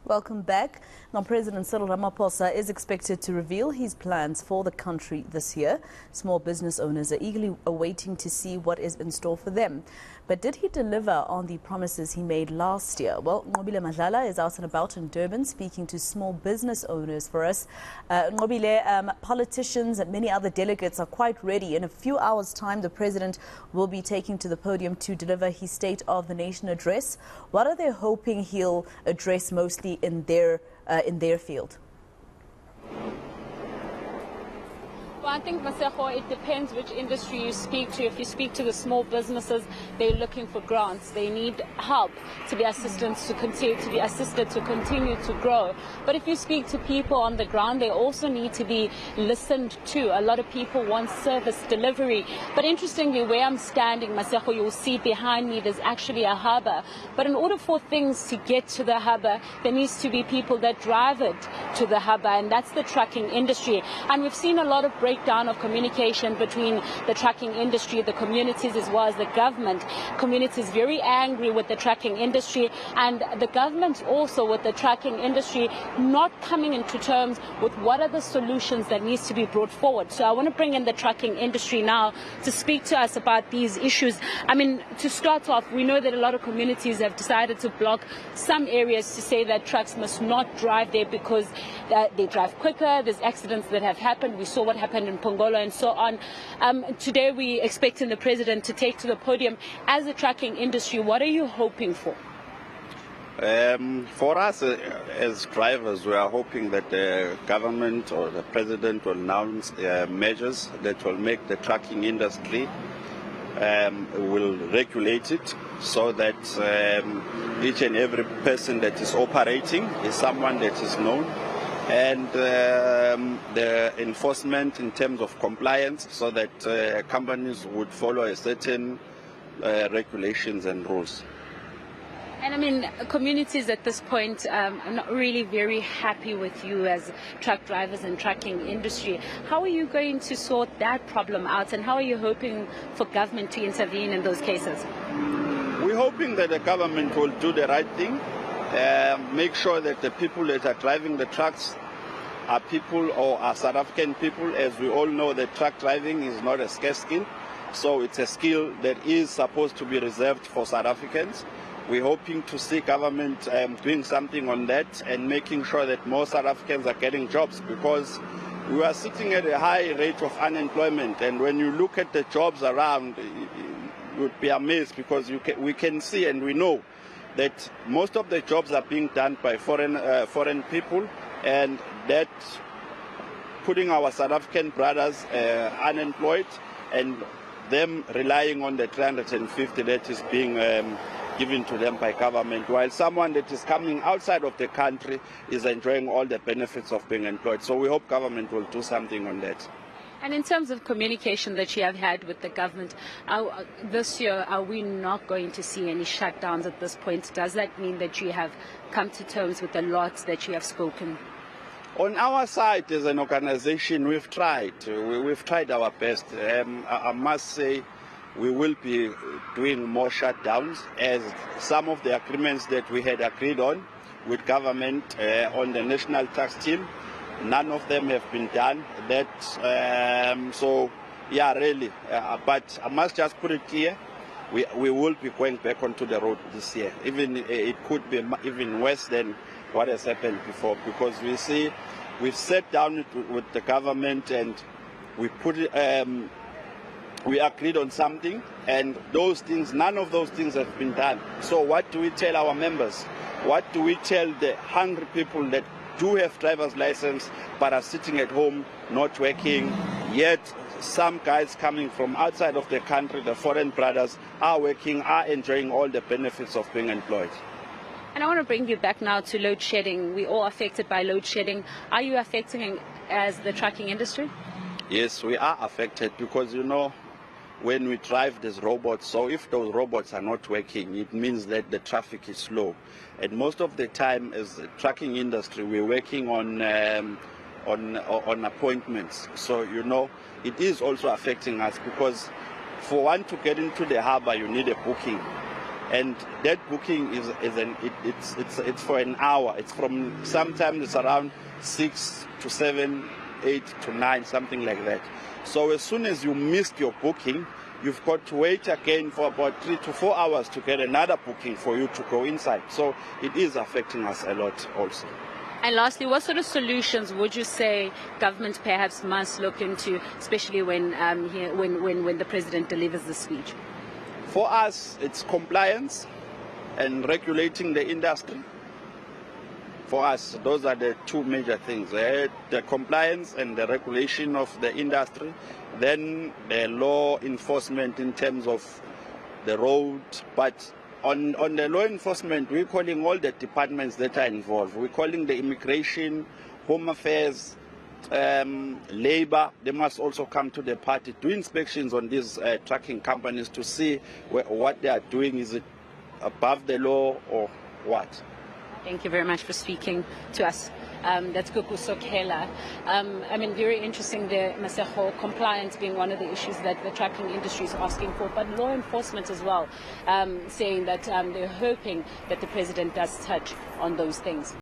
Welcome back. Now, President Cyril Ramaphosa is expected to reveal his plans for the country this year. Small business owners are eagerly awaiting to see what is in store for them. But did he deliver on the promises he made last year? Well, Nqobile Madlala is out and about in Durban speaking to small business owners for us. Nqobile, politicians and many other delegates are quite ready. In a few hours' time, the president will be taking to the podium to deliver his State of the Nation address. What are they hoping he'll address mostly in their field? Well, I think, Masejo, it depends which industry you speak to. If you speak to the small businesses, they're looking for grants. They need help to be assisted to continue to grow. But if you speak to people on the ground, they also need to be listened to. A lot of people want service delivery. But interestingly, where I'm standing, Masejo, you'll see behind me there's actually a harbour. But in order for things to get to the harbour, there needs to be people that drive it to the harbour, and that's the trucking industry. And we've seen a lot of breakdown of communication between the trucking industry, the communities, as well as the government. Communities very angry with the trucking industry, and the government also with the trucking industry not coming into terms with what are the solutions that needs to be brought forward. So I want to bring in the trucking industry now to speak to us about these issues. I mean, to start off, we know that a lot of communities have decided to block some areas to say that trucks must not drive there because they drive quicker. There's accidents that have happened. We saw what happened in Pongola and so on. Today we're expecting the president to take to the podium. As a trucking industry, what are you hoping for? For us as drivers, we are hoping that the government or the president will announce measures that will make the trucking industry will regulate it so that each and every person that is operating is someone that is known, and the enforcement in terms of compliance so that companies would follow a certain regulations and rules. And I mean, communities at this point are not really very happy with you as truck drivers and trucking industry. How are you going to sort that problem out, and how are you hoping for government to intervene in those cases? We're hoping that the government will do the right thing, make sure that the people that are driving the trucks are people or are South African people. As we all know, that truck driving is not a scarce skill, so it's a skill that is supposed to be reserved for South Africans. We're hoping to see government doing something on that and making sure that more South Africans are getting jobs, because we are sitting at a high rate of unemployment, and when you look at the jobs around, you would be amazed, because we can see and we know that most of the jobs are being done by foreign people, and that putting our South African brothers unemployed and them relying on the 350 that is being given to them by government, while someone that is coming outside of the country is enjoying all the benefits of being employed. So we hope government will do something on that. And in terms of communication that you have had with the government, this year, are we not going to see any shutdowns at this point? Does that mean that you have come to terms with the lot that you have spoken? On our side, as an organization, we've tried. We've tried our best. I must say, we will be doing more shutdowns, as some of the agreements that we had agreed on with government on the national tax team, none of them have been done. So, yeah, really. But I must just put it clear, we will be going back onto the road this year. Even it could be even worse than what has happened before, because we've sat down with the government and we agreed on something, and those things, none of those things have been done. So what do we tell our members? What do we tell the hungry people that do have driver's license but are sitting at home not working, yet some guys coming from outside of the country, the foreign brothers, are working, are enjoying all the benefits of being employed? And I want to bring you back now to load shedding. We're all affected by load shedding. Are you affecting as the trucking industry? Yes, we are affected, because, you know, when we drive these robots, so if those robots are not working, it means that the traffic is slow. And most of the time, as the trucking industry, we're working on appointments. So, you know, it is also affecting us, because for one to get into the harbour, you need a booking. And that booking it's for an hour. It's from sometimes it's around 6 to 7, 8 to 9, something like that. So as soon as you missed your booking, you've got to wait again for about 3 to 4 hours to get another booking for you to go inside. So it is affecting us a lot also. And lastly, what sort of solutions would you say government perhaps must look into, especially when the president delivers the speech? For us, it's compliance and regulating the industry. For us, those are the two major things, the compliance and the regulation of the industry, then the law enforcement in terms of the road. But on the law enforcement, we're calling all the departments that are involved. We're calling the immigration, home affairs, labor. They must also come to the party, do inspections on these trucking companies to see what they are doing. Is it above the law or what? Thank you very much for speaking to us. That's Kuku Sokela. I mean, very interesting there, Masego, compliance being one of the issues that the trucking industry is asking for, but law enforcement as well, saying that they're hoping that the president does touch on those things.